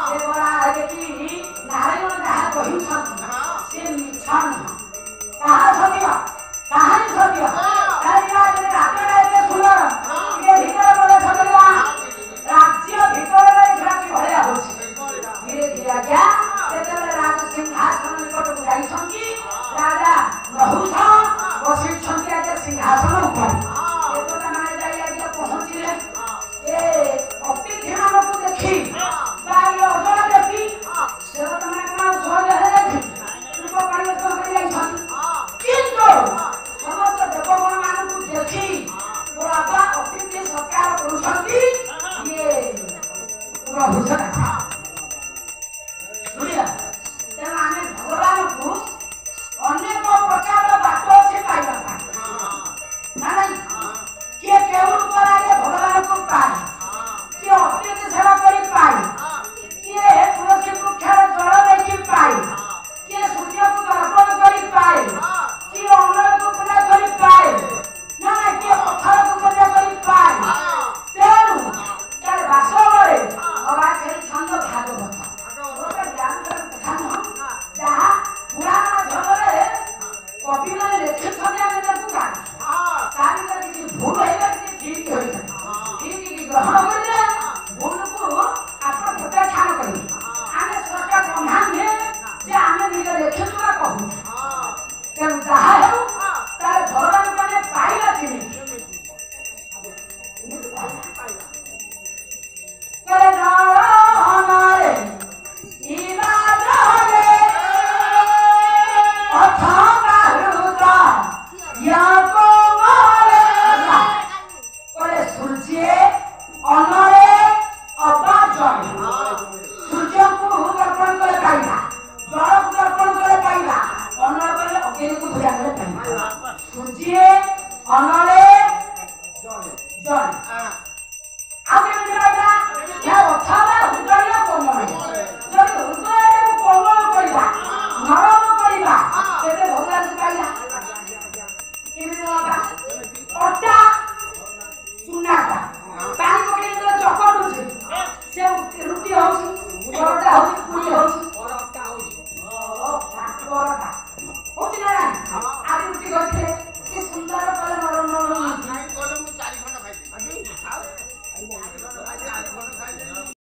से बोला है कि नारायण जहाँ कही से मिछन कहाँ सत्य कहाँ सत्य सुंदर ये भीतर बोले सत्या राज्य भीतर कि भलिया हो धीरे धीरे क्या राज सिंहासन निकट जाइछंती राजा नहुष बसिछंती आज सिंहासन ऊपर एतटा माने जाई आज पहुंचिले ए अतिथि मानकु देखि बाई अजर देखि सेवत माने कोन सहज हे देखि रूप परिवर्तन करि जाइछंती किंतु समस्त देवगण मानकु देखि बाबा अतिथि सत्कार करुछंती ये प्रभु सदा